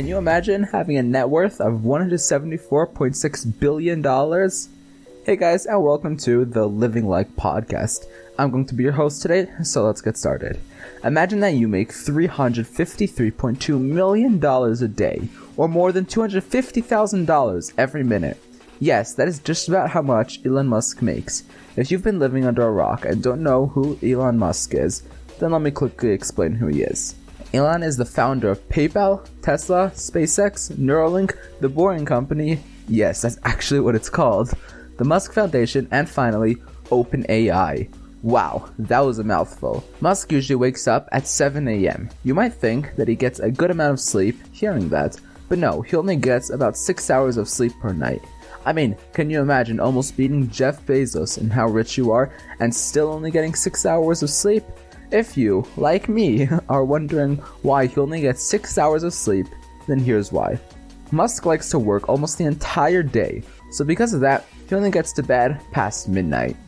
Can you imagine having a net worth of $174.6 billion? Hey guys, and welcome to the Living Like podcast. I'm going to be your host today, so let's get started. Imagine that you make $353.2 million a day, or more than $250,000 every minute. Yes, that is just about how much Elon Musk makes. If you've been living under a rock and don't know who Elon Musk is, then let me quickly explain who he is. Elon is the founder of PayPal, Tesla, SpaceX, Neuralink, The Boring Company, yes, that's actually what it's called, the Musk Foundation, and finally, OpenAI. Wow, that was a mouthful. Musk usually wakes up at 7 a.m. You might think that he gets a good amount of sleep hearing that, but no, he only gets about 6 hours of sleep per night. I mean, can you imagine almost beating Jeff Bezos in how rich you are and still only getting 6 hours of sleep? If you, like me, are wondering why he only gets 6 hours of sleep, then here's why. Musk likes to work almost the entire day, so because of that, he only gets to bed past midnight.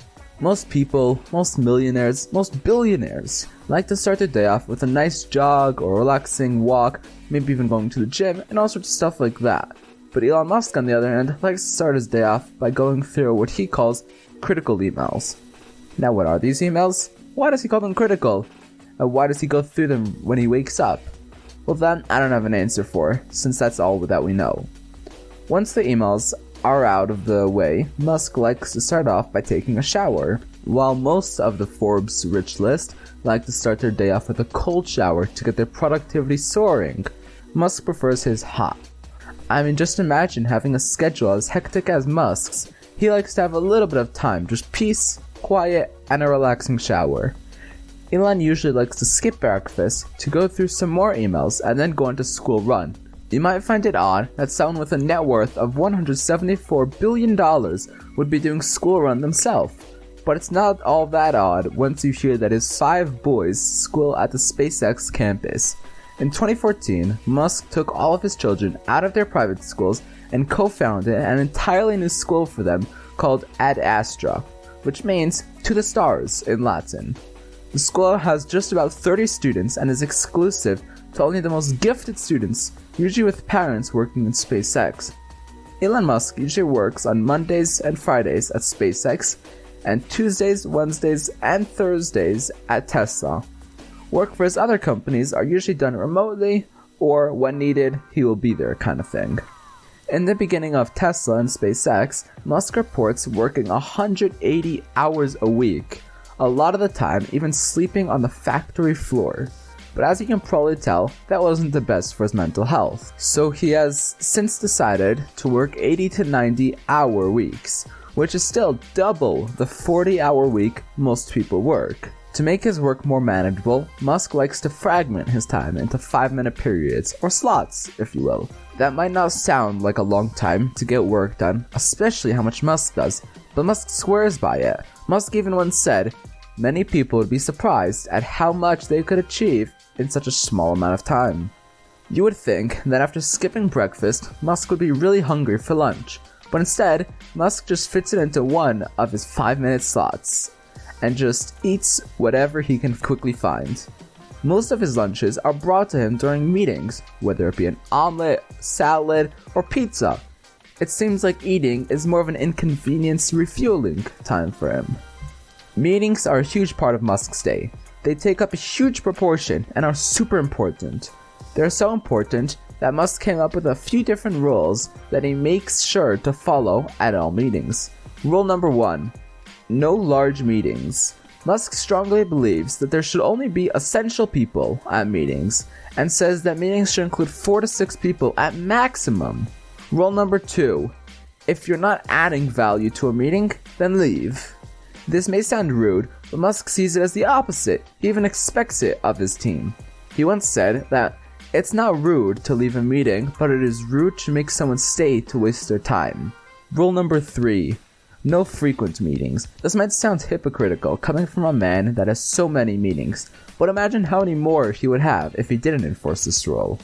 Most people, most millionaires, most billionaires like to start their day off with a nice jog or relaxing walk, maybe even going to the gym and all sorts of stuff like that. But Elon Musk, on the other hand, likes to start his day off by going through what he calls critical emails. Now, what are these emails? Why does he call them critical? And why does he go through them when he wakes up? Well, that I don't have an answer for, since that's all that we know. Once the emails are out of the way, Musk likes to start off by taking a shower. While most of the Forbes rich list like to start their day off with a cold shower to get their productivity soaring, Musk prefers his hot. I mean, just imagine having a schedule as hectic as Musk's. He likes to have a little bit of time, just peace, quiet, and a relaxing shower. Elon usually likes to skip breakfast to go through some more emails and then go into school run. You might find it odd that someone with a net worth of $174 billion would be doing school run themselves. But it's not all that odd once you hear that his 5 boys school at the SpaceX campus. In 2014, Musk took all of his children out of their private schools and co-founded an entirely new school for them called Ad Astra, which means to the stars in Latin. The school has just about 30 students and is exclusive to only the most gifted students, usually with parents working in SpaceX. Elon Musk usually works on Mondays and Fridays at SpaceX, and Tuesdays, Wednesdays, and Thursdays at Tesla. Work for his other companies are usually done remotely, or when needed, he will be there kind of thing. In the beginning of Tesla and SpaceX, Musk reports working 180 hours a week, a lot of the time even sleeping on the factory floor. But as you can probably tell, that wasn't the best for his mental health. So he has since decided to work 80 to 90 hour weeks, which is still double the 40-hour week most people work. To make his work more manageable, Musk likes to fragment his time into 5-minute periods, or slots, if you will. That might not sound like a long time to get work done, especially how much Musk does, but Musk swears by it. Musk even once said, many people would be surprised at how much they could achieve in such a small amount of time. You would think that after skipping breakfast, Musk would be really hungry for lunch, but instead, Musk just fits it into one of his 5-minute slots, and just eats whatever he can quickly find. Most of his lunches are brought to him during meetings, whether it be an omelet, salad, or pizza. It seems like eating is more of an inconvenience refueling time for him. Meetings are a huge part of Musk's day. They take up a huge proportion and are super important. They're so important that Musk came up with a few different rules that he makes sure to follow at all meetings. Rule number 1. No large meetings. Musk strongly believes that there should only be essential people at meetings, and says that meetings should include 4 to 6 people at maximum. Rule number 2. If you're not adding value to a meeting, then leave. This may sound rude, but Musk sees it as the opposite. He even expects it of his team. He once said that it's not rude to leave a meeting, but it is rude to make someone stay to waste their time. Rule number 3. No frequent meetings. This might sound hypocritical coming from a man that has so many meetings, but imagine how many more he would have if he didn't enforce this rule.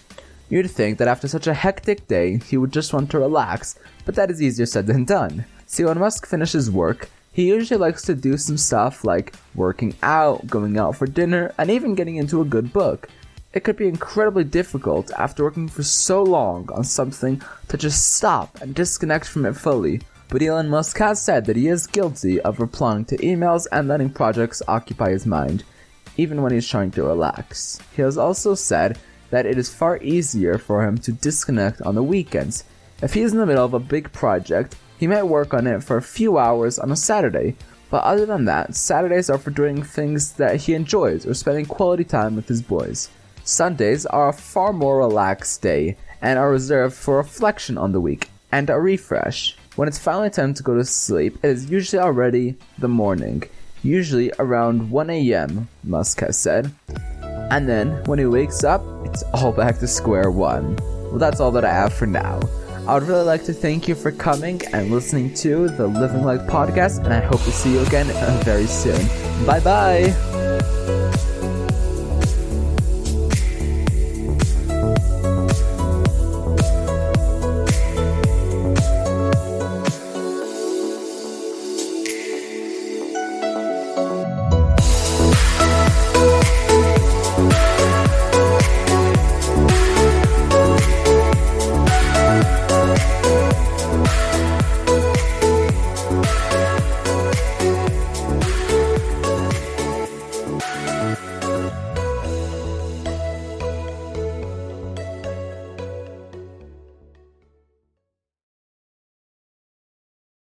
You'd think that after such a hectic day, he would just want to relax, but that is easier said than done. See, when Musk finishes work, he usually likes to do some stuff like working out, going out for dinner, and even getting into a good book. it could be incredibly difficult after working for so long on something to just stop and disconnect from it fully. But Elon Musk has said that he is guilty of replying to emails and letting projects occupy his mind, even when he's trying to relax. He has also said that it is far easier for him to disconnect on the weekends. If he is in the middle of a big project, he might work on it for a few hours on a Saturday, but other than that, Saturdays are for doing things that he enjoys or spending quality time with his boys. Sundays are a far more relaxed day and are reserved for reflection on the week and a refresh. When it's finally time to go to sleep, it is usually already the morning, usually around 1 a.m., Musk has said. And then, when he wakes up, it's all back to square one. Well, that's all that I have for now. I would really like to thank you for coming and listening to the Living Like podcast, and I hope to see you again very soon. Bye bye!